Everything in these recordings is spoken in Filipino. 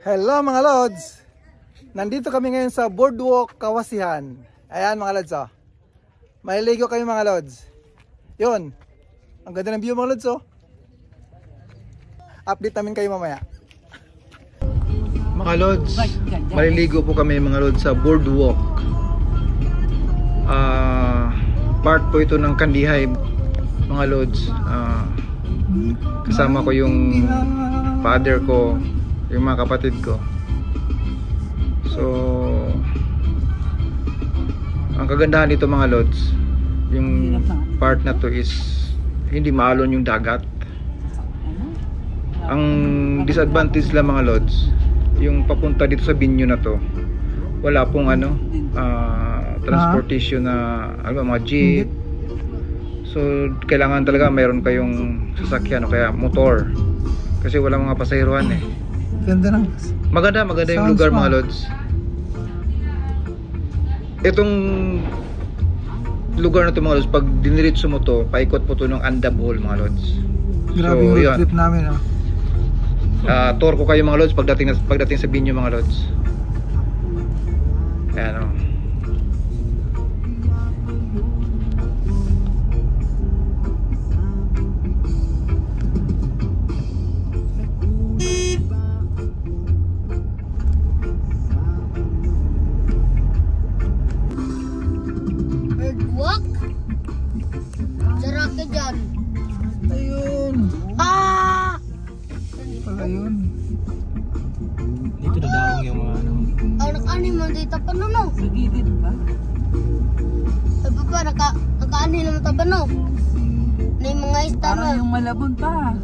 Hello mga lods! Nandito kami ngayon sa Boardwalk Kawasihan. Ayan mga lods oh. Maliligo kami mga lods. Yun. Ang ganda ng view mga lods oh. Update namin kayo mamaya. Mga lods, maliligo po kami mga lods sa Boardwalk. Part po ito ng Kandihay mga lods. Kasama ko yung father ko, yung mga kapatid ko. So ang kagandahan dito mga lods, yung part na to is hindi maalon yung dagat. Ang disadvantage lang mga lods, yung papunta dito sa binyo na to, wala pong transportation na mga jeep. So kailangan talaga mayroon kayong sasakyan o kaya motor, kasi wala mga pasaherohan eh. Ganda ng Maganda yung lugar mga lods. Itong lugar na to mga lods, pag diniritso mo to, paikot po to ng Andabol mga lods. Grabe yung road trip namin tour ko kayo mga lods pagdating sa binyo mga lods. Ayan o. Boardwalk? Sarap ka dyan. Ayun. Pala yun. Dito dadawang yung mga Naka-ani mo dito pa no? Sa gilid ba? Ay papa, naka-ani naman taba no? Na yung mga isda Parang no? yung malabon pa.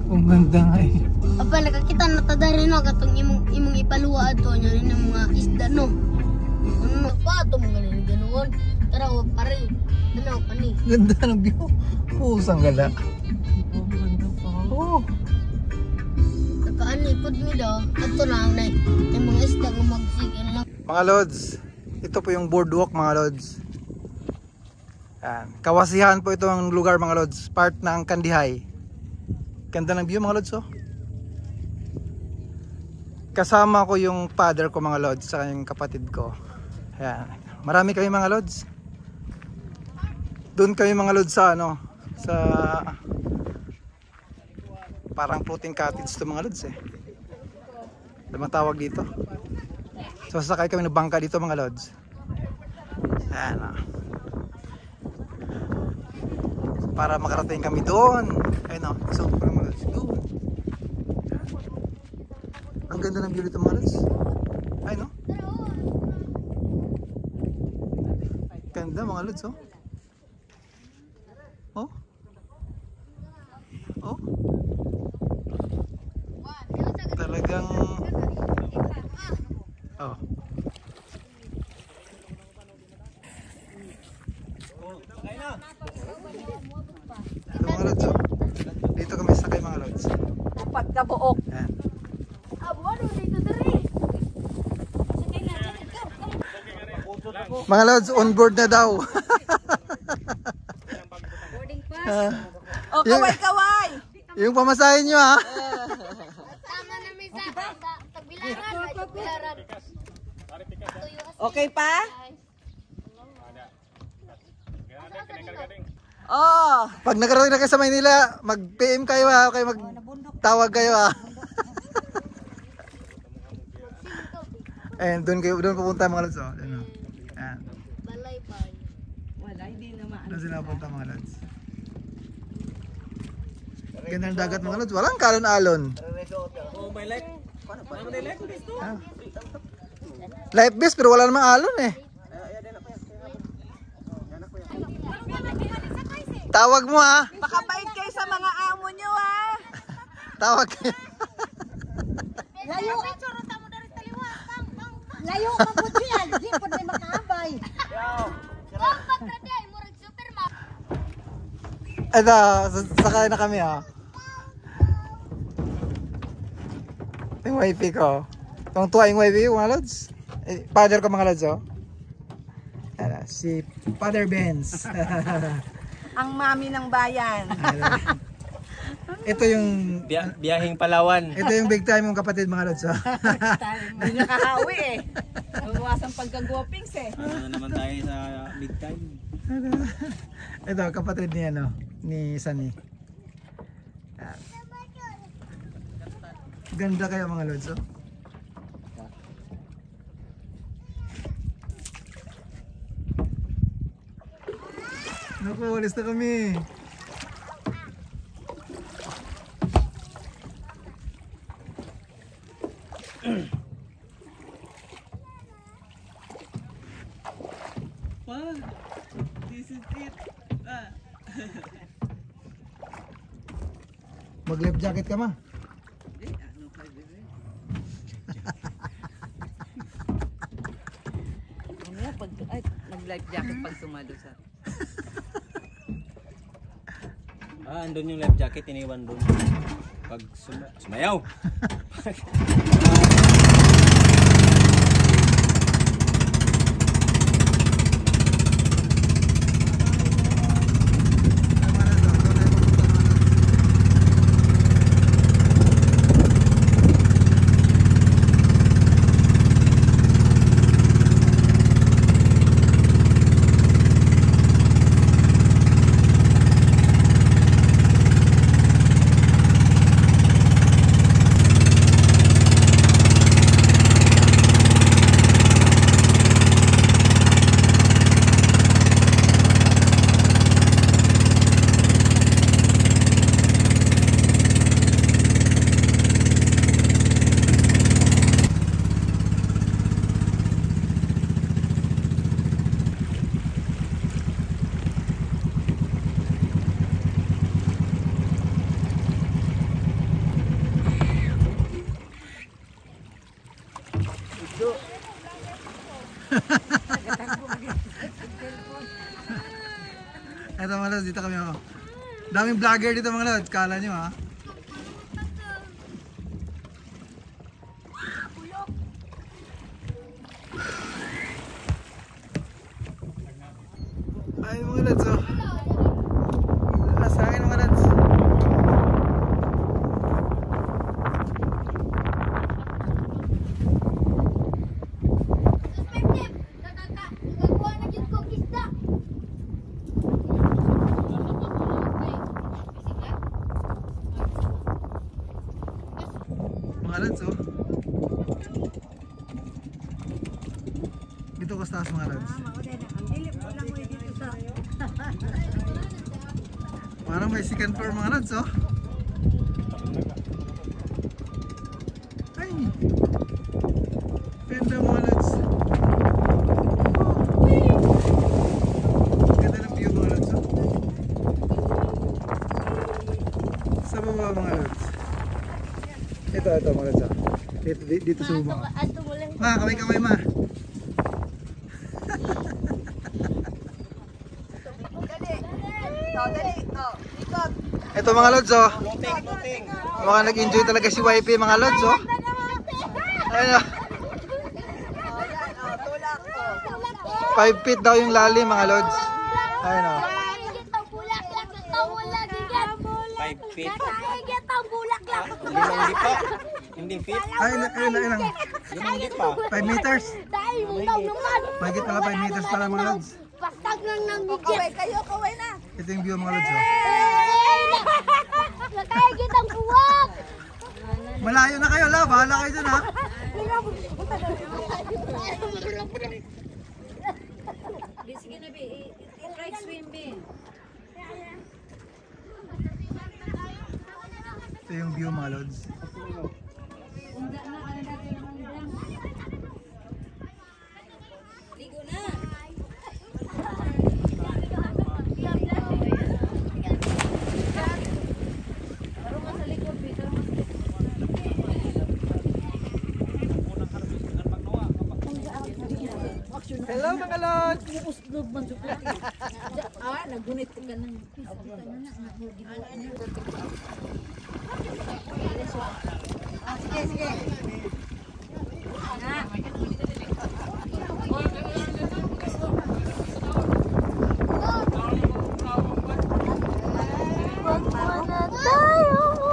Ang ganda nga eh. Papa, nakakita na tada rin no? Katong imong ipaluwa ato nyo rin ng mga isda no? Ano pa ito mga ganoon? Tara, huwag pa rin. Ano pa ni? Ganda ng view. Pusang gala. Oh, maganda pa. Oh. Naka-ani po nyo daw. Ato lang na yung mga isda nga magsigan lang. Mga lods, ito po yung boardwalk mga lods. Ayan. Kawasihan po ito ang lugar mga lods, part ng Kandihay. Ganda ng view mga lods oh. Kasama ko yung father ko mga lods, sa kanyang kapatid ko. Ayan. Marami kami mga lods. Doon kami mga lods sa sa parang floating cottage to mga lods eh. Ano tawag dito? So sasakay kami ng bangka dito mga lods. Ayan o. Para makarating kami doon. Ayun o, isang ko mga lods. Doon. Ang ganda ng view dito mga lods. Ayun o. Ganda mga lods oh. Oh. Oh. Talagang oh. Ito mga lods oh. Dito kami sakay mga lods. Upat ka buok. Ayan. Mga lods, on board na daw. Boarding pass? O, kaway-kaway! Yung pamasahin nyo ha. Tama na may tagbilaran. Okay pa? Oh! Pag nakarating na kayo sa Maynila, mag-PM kayo ha. Okay, mag-tawag kayo ha. And doon pupunta mga lods oh. Ayan. Balay pa. Wala, hindi naman. Doon sila pupunta mga lods. Ganda ng dagat mga lods. Walang kalon-alon. Oh, may life. Paano may life dito? Life vest pero wala namang alon eh. Tawag mo ha. Makabait kayo sa mga amo nyo ha. Tawag kayo. Layo. Layo ka po siya. Hindi po na makabay. Ito, sakay na kami ha. Yung wifi ko. Tuwang-tuwa yung wifi ko mga lods. Father ko mga lods oh. Ayan, si Father Benz. Ang mami ng bayan. Ang Ito yung Biyaheng Palawan. ito yung big time mong kapatid mga lods. Oh. Hindi nakakawi eh. Mabawasan pagka-guwapings eh. Ano naman tayo sa big time. Ito kapatid ni ano, ni Sunny. Ganda kayo mga lods. Oh. Naku, walis na kami. Wow, this is it. Mag-life jacket ka ma. Mamaya pag nag-life jacket pag sumalo sa. Andun yung life jacket, iniwan dun. Pag sumayaw. Ito mga lods, dito kami ako. Daming vlogger dito mga lods, kala nyo ha. Ay mga lods oh. Sa akin mga lods. Mga lods oh. Dito ko sa taas mga lods. Parang may second floor mga lods oh. Ay! Ganda mga lods. Ganda ng view mga lods oh. Sa baba mga lods. Ito mga lods oh. Dito sa baba. Ma, kamay ma. Ito mga lods oh. Mga nag-enjoy talaga si YP mga lods oh. Ayun oh. 5 feet daw yung lalim mga lods. Ayun oh. 5 feet. Hindi feet. Ay, ilang. 5 meters. Mahigit pala 5 meters pala mga lods. Pastag lang ng Kaway kayo, kaway na. Ito yung view mga lods oh. Nakahigit ang buwak! Malayo na kayo la, bahala kayo dun ha. Sige na, be. I-try swim, be. Ito yung view mga lods. Ligo na. Hello mga lods. Nagunit ka na. Sige. Wag na tayo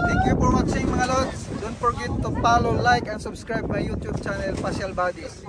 Thank you for watching mga lods. Don't forget to follow, like, and subscribe my YouTube channel, Pasyal Buddies.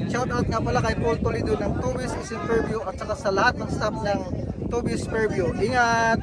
Shout out nga pala kay Paul Toledo ng Tubis Isin Fairview at saka sa lahat ng staff ng Tubis Fairview. Ingat!